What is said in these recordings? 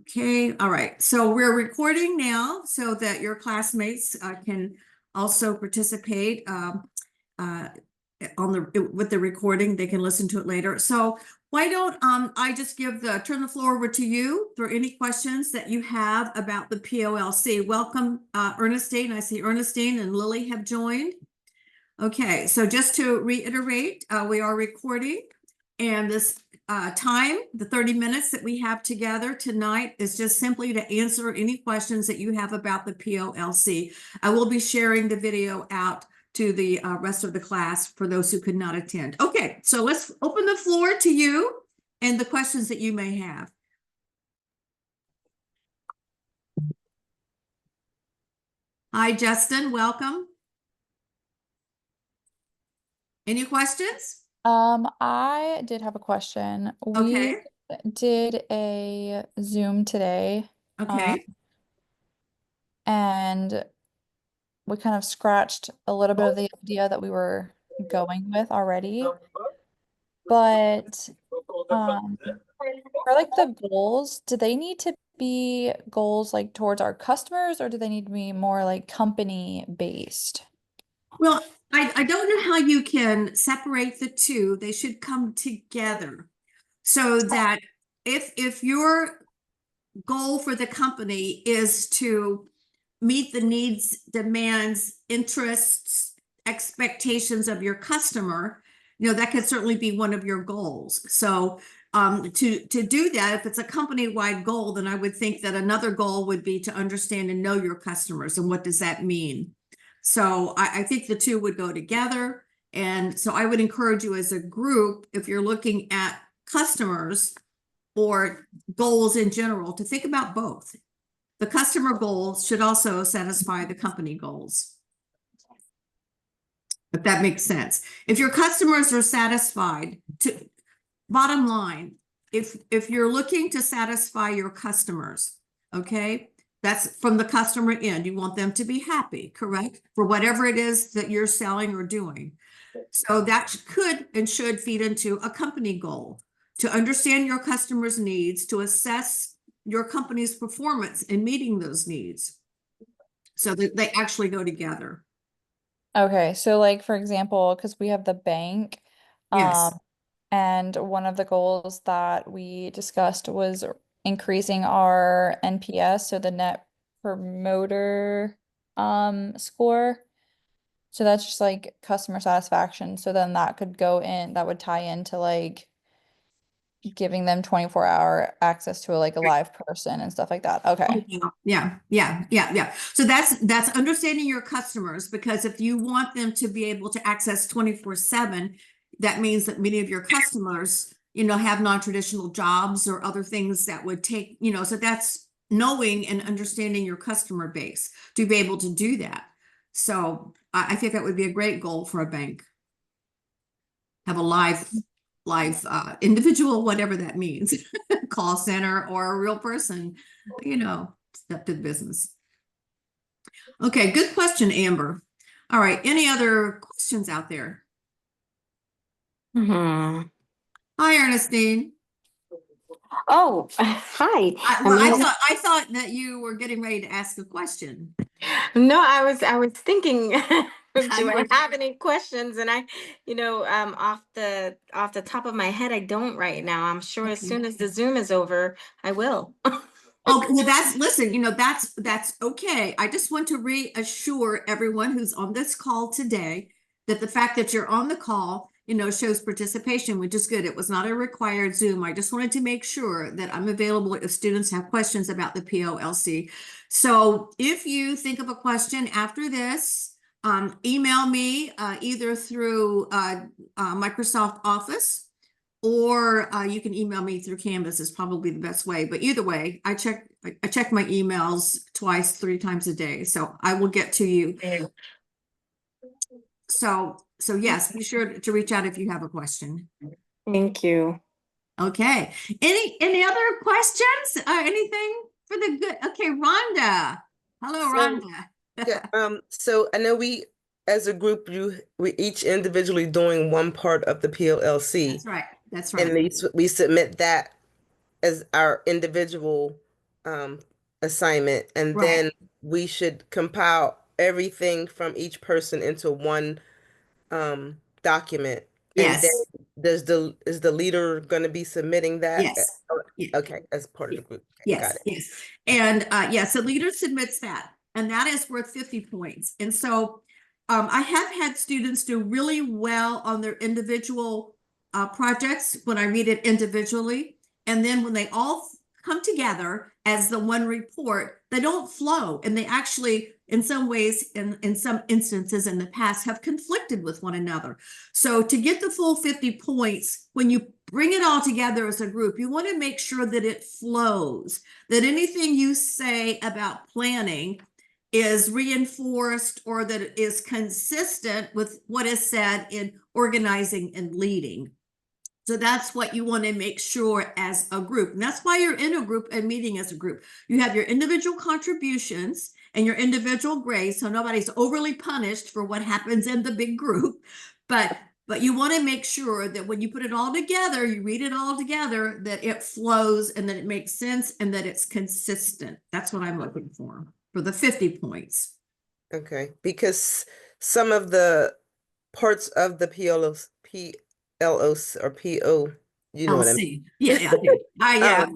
Okay, all right. So we're recording now so that your classmates can also participate on with the recording. They can listen to it later. So why don't I just turn the floor over to you for any questions that you have about the POLC. Welcome, Ernestine. I see Ernestine and Lily have joined. Okay, so just to reiterate, we are recording, and this time, the 30 minutes that we have together tonight, is just simply to answer any questions that you have about the POLC. I will be sharing the video out to the rest of the class for those who could not attend. Okay, so let's open the floor to you and the questions that you may have. Hi, Justin, welcome. Any questions? I did have a question. We Okay. did a Zoom today, Okay. and we kind of scratched a little bit of the idea that we were going with already. But for like the goals, do they need to be goals like towards our customers, or do they need to be more like company based? Well, I don't know how you can separate the two. They should come together so that if your goal for the company is to meet the needs, demands, interests, expectations of your customer, that could certainly be one of your goals. So to do that, if it's a company-wide goal, then I would think that another goal would be to understand and know your customers and what does that mean. So I think the two would go together. And so I would encourage you as a group, if you're looking at customers or goals in general, to think about both. The customer goals should also satisfy the company goals. If that makes sense. If your customers are satisfied, bottom line, if you're looking to satisfy your customers, okay, that's from the customer end. You want them to be happy, correct? For whatever it is that you're selling or doing. So that could and should feed into a company goal to understand your customers' needs, to assess your company's performance in meeting those needs so that they actually go together. Okay, so like for example, because we have the bank, Yes. and one of the goals that we discussed was increasing our NPS, so the net promoter score. So that's just like customer satisfaction. So then that could go in, that would tie into like giving them 24-hour access to like a live person and stuff like that. Okay. Yeah. So that's understanding your customers, because if you want them to be able to access 24/7, that means that many of your customers, have non-traditional jobs or other things that would take, so that's knowing and understanding your customer base to be able to do that. So I think that would be a great goal for a bank. Have a live individual, whatever that means, call center or a real person, step to the business. Okay, good question, Amber. All right, any other questions out there? Hmm. Hi, Ernestine. Oh, hi. I thought that you were getting ready to ask a question. No, I was thinking, do I were- have any questions? And off the top of my head, I don't right now. I'm sure as Okay. soon as the Zoom is over, I will. Oh, well, listen, that's okay. I just want to reassure everyone who's on this call today that the fact that you're on the call, shows participation, which is good. It was not a required Zoom. I just wanted to make sure that I'm available if students have questions about the POLC. So if you think of a question after this, email me either through Microsoft Office, or you can email me through Canvas is probably the best way. But either way, I check my emails twice, 3 times a day. So I will get to you. So yes, be sure to reach out if you have a question. Thank you. Okay. Any other questions? Anything for the good? Okay, Rhonda. Hello, Rhonda. So I know we, as a group, we each individually doing one part of the POLC. That's right. And we submit that as our individual um assignment, and Right. then we should compile everything from each person into one document. And then Yes, is the leader going to be submitting that? yes. Ye- Okay, as part of the group. Okay, got Yes, it. yes. And so leader submits that, and that is worth 50 points. And so I have had students do really well on their individual projects when I read it individually. And then when they all come together as the one report, they don't flow. And they actually, in some ways, in some instances in the past, have conflicted with one another. So to get the full 50 points, when you bring it all together as a group, you want to make sure that it flows, that anything you say about planning is reinforced or that it is consistent with what is said in organizing and leading. So that's what you want to make sure as a group. And that's why you're in a group and meeting as a group. You have your individual contributions and your individual grades, so nobody's overly punished for what happens in the big group. But you want to make sure that when you put it all together, you read it all together, that it flows and that it makes sense and that it's consistent. That's what I'm looking for the 50 points. Okay, because some of the parts of the PLOC or PO, you know I'll what I mean? see. Yeah. Yeah.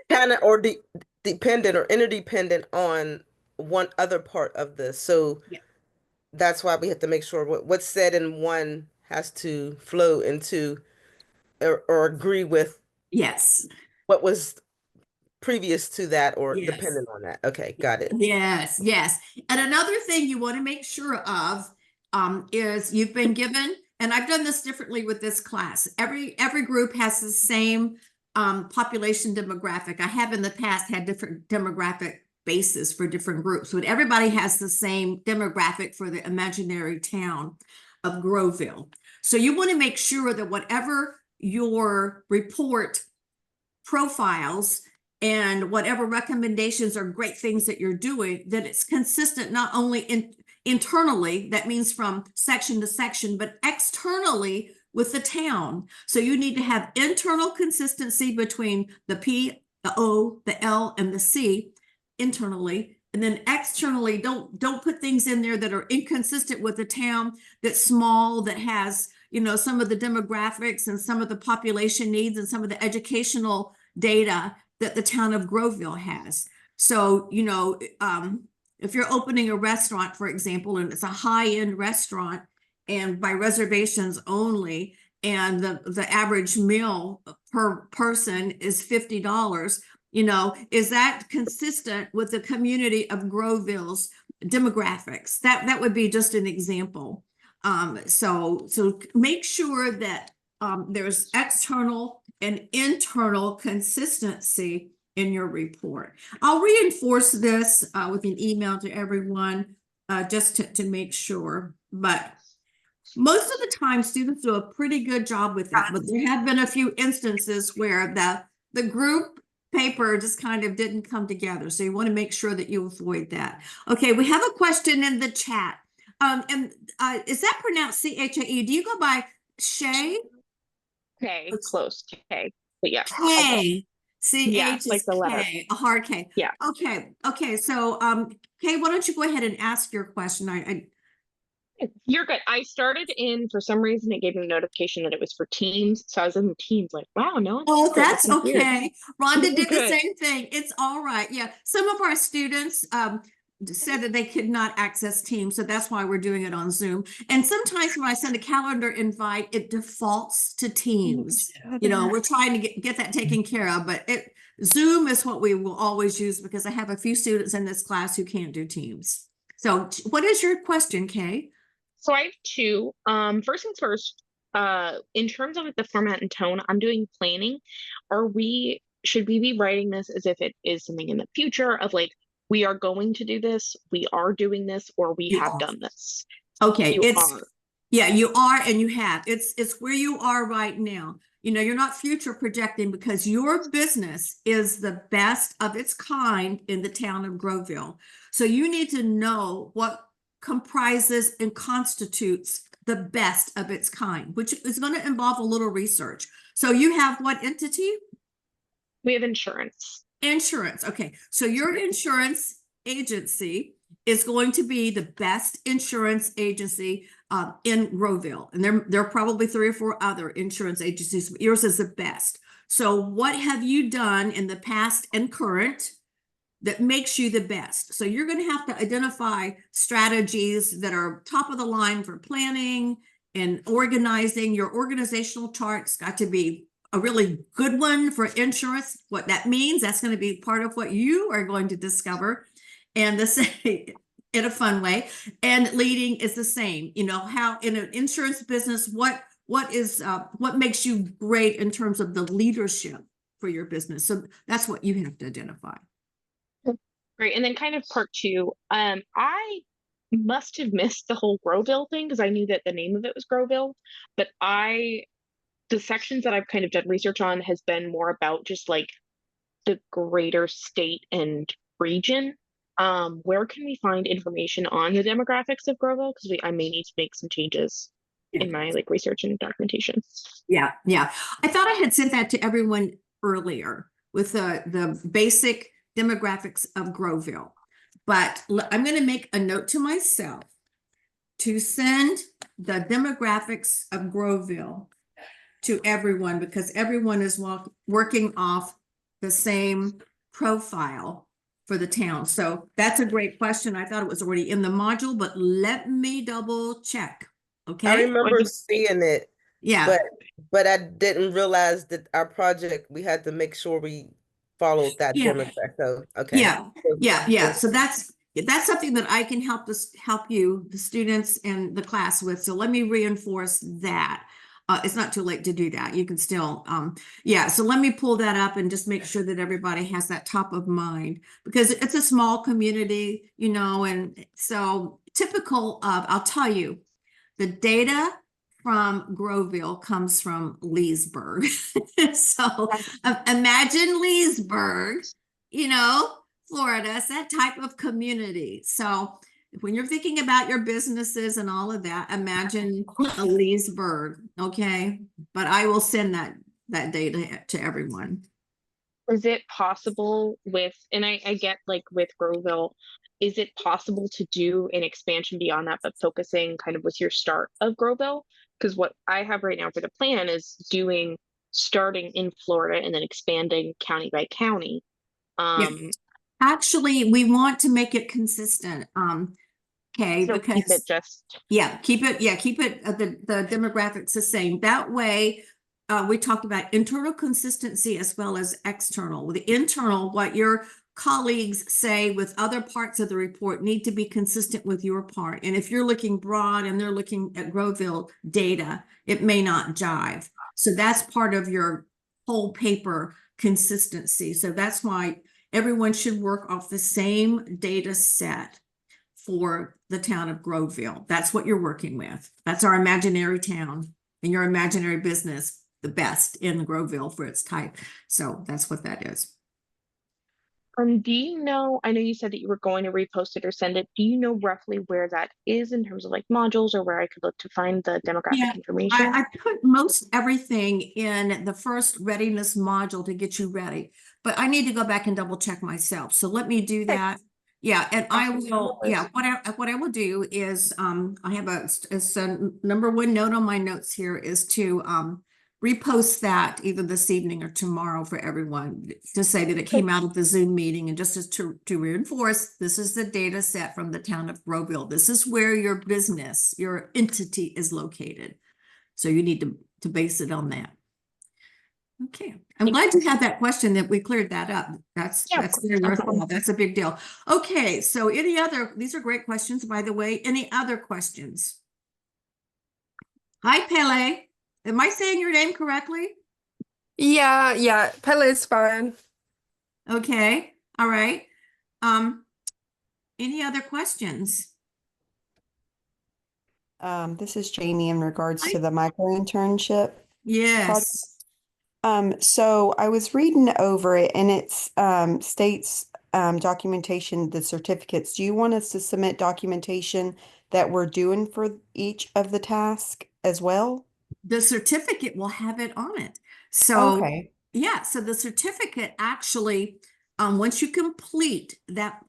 Kind of or dependent or interdependent on one other part of this. So Yeah. that's why we have to make sure what's said in one has to flow into or agree with Yes. what was previous to that or Yes. dependent on that. Okay, got it. Yes, yes. And another thing you want to make sure of is you've been given, and I've done this differently with this class. Every group has the same population demographic. I have in the past had different demographic bases for different groups, but everybody has the same demographic for the imaginary town of Growville. So you want to make sure that whatever your report profiles and whatever recommendations or great things that you're doing, that it's consistent not only internally, that means from section to section, but externally with the town. So you need to have internal consistency between the P, the O, the L, and the C internally. And then externally, don't put things in there that are inconsistent with the town, that's small, that has, some of the demographics and some of the population needs and some of the educational data that the town of Growville has. So, if you're opening a restaurant, for example, and it's a high-end restaurant and by reservations only, and the average meal per person is $50, is that consistent with the community of Growville's demographics? That would be just an example. So make sure that there's external and internal consistency in your report. I'll reinforce this with an email to everyone just to make sure. But most of the time, students do a pretty good job with that. But there have been a few instances where the group paper just kind of didn't come together. So you want to make sure that you avoid that. Okay, we have a question in the chat. And is that pronounced C-H-A-E? Do you go by Shay? Okay, close. Okay, but yeah. K. C-H Yeah, is like the letter. K, a hard K. Yeah. Okay. So, Kay, why don't you go ahead and ask your question? You're good. I started in, for some reason, it gave me a notification that it was for Teams. So I was in the Teams like, wow, no one's Oh, separate. that's This is weird. okay. Rhonda did the Good. same thing. It's all right. Yeah. Some of our students said that they could not access Teams, so that's why we're doing it on Zoom. And sometimes when I send a calendar invite, it defaults to Teams. We're trying to get that taken care of, but Zoom is what we will always use because I have a few students in this class who can't do Teams. So what is your question, Kay? So I have two. First things first, in terms of the format and tone, I'm doing planning. Should we be writing this as if it is something in the future of like, we are going to do this, we are doing this, or we have done this? Okay, You it's are. Yeah, you are and you have. It's where you are right now. You're not future projecting because your business is the best of its kind in the town of Growville. So you need to know what comprises and constitutes the best of its kind, which is going to involve a little research. So you have what entity? We have insurance. Insurance. Okay. So your insurance agency is going to be the best insurance agency in Growville. And there are probably 3 or 4 other insurance agencies, but yours is the best. So what have you done in the past and current that makes you the best? So you're going to have to identify strategies that are top of the line for planning and organizing. Your organizational chart's got to be a really good one for insurance. What that means, that's going to be part of what you are going to discover. And this in a fun way. And leading is the same. You know, how in an insurance business, what makes you great in terms of the leadership for your business? So that's what you have to identify. Great. And then kind of part 2, I must have missed the whole Growville thing because I knew that the name of it was Growville, but the sections that I've kind of done research on has been more about just like the greater state and region. Where can we find information on the demographics of Growville? Because I may need to make some changes in my like research and documentation. Yeah. I thought I had sent that to everyone earlier with the basic demographics of Growville, but I'm going to make a note to myself to send the demographics of Growville to everyone, because everyone is working off the same profile for the town. So that's a great question. I thought it was already in the module, but let me double check. Okay. I remember seeing it, Yeah. but I didn't realize that our project, we had to make sure we followed that Yeah. demographic. So, okay. Yeah. So that's something that I can help you, the students and the class with. So let me reinforce that. It's not too late to do that. You can still, so let me pull that up and just make sure that everybody has that top of mind, because it's a small community, you know, and so typical of, I'll tell you, the data from Growville comes from Leesburg. So imagine Leesburg, you know, Florida, it's that type of community. So when you're thinking about your businesses and all of that, imagine a Leesburg, okay? But I will send that data to everyone. Is it possible and I get like with Growville, is it possible to do an expansion beyond that, but focusing kind of with your start of Growville? Because what I have right now for the plan is starting in Florida and then expanding county by county. Actually, we want to make it consistent. Okay, so because keep it keep it the demographics the same. That way, we talked about internal consistency as well as external. With the internal, what your colleagues say with other parts of the report need to be consistent with your part. And if you're looking broad and they're looking at Growville data, it may not jive. So that's part of your whole paper consistency. So that's why everyone should work off the same data set for the town of Growville. That's what you're working with. That's our imaginary town and your imaginary business, the best in Growville for its type. So that's what that is. Do you know, I know you said that you were going to repost it or send it. Do you know roughly where that is in terms of like modules, or where I could look to find the demographic information? I put most everything in the first readiness module to get you ready, but I need to go back and double check myself. So let me do that. Yeah, and I will, what I will do is, I have a number 1 note on my notes here is to repost that either this evening or tomorrow for everyone to say that it came out of the Zoom meeting, and just as to reinforce, this is the data set from the town of Growville. This is where your business, your entity is located. So you need to base it on that. Okay, I'm glad you had that question, that we cleared that up. That's very worthwhile. That's a big deal. Okay, so these are great questions, by the way. Any other questions? Hi, Pele. Am I saying your name correctly? Yeah, Pele's fine. Okay, all right. Any other questions? This is Jamie in regards to the micro internship. Yes. So I was reading over it, and it's states documentation, the certificates. Do you want us to submit documentation that we're doing for each of the tasks as well? The certificate will have it on it. So Okay. yeah, so the certificate actually once you complete that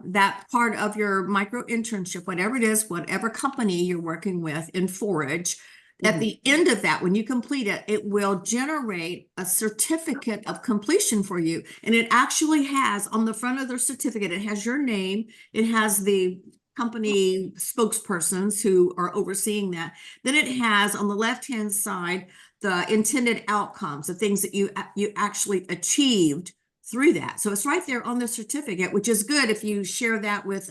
that part of your micro internship, whatever it is, whatever company you're working with in Forage, at Mhm. the end of that, when you complete it, it will generate a certificate of completion for you. And it actually has on the front of their certificate, it has your name, it has the company spokespersons who are overseeing that. Then it has on the left-hand side the intended outcomes, the things that you actually achieved through that. So it's right there on the certificate, which is good if you share that with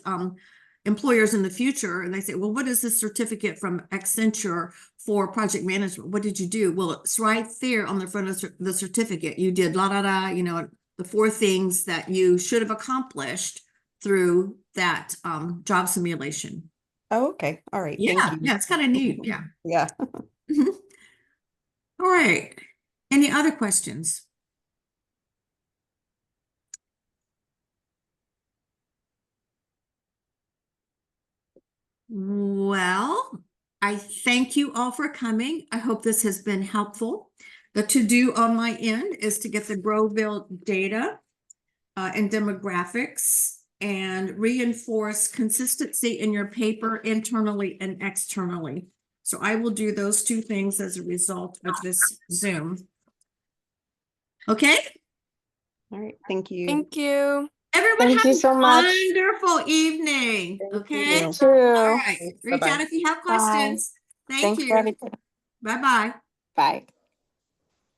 employers in the future and they say, well, what is this certificate from Accenture for project management? What did you do? Well, it's right there on the front of the certificate. You did la da da, you know, the 4 things that you should have accomplished through that job simulation. Oh, okay. All right. Thank Yeah, you. yeah, it's kind of neat. Yeah. Yeah. Mhm. All right. Any other questions? Well, I thank you all for coming. I hope this has been helpful. The to-do on my end is to get the Growville data and demographics and reinforce consistency in your paper internally and externally. So I will do those 2 things as a result of this Zoom. Okay, All right. Thank you. Thank you. everyone Thank have you a so much. wonderful evening. Thank Okay, you. You too. all right. Thanks. Reach Bye-bye. out if you have Bye. questions. Thank Thanks you. for everything. Bye-bye. Bye.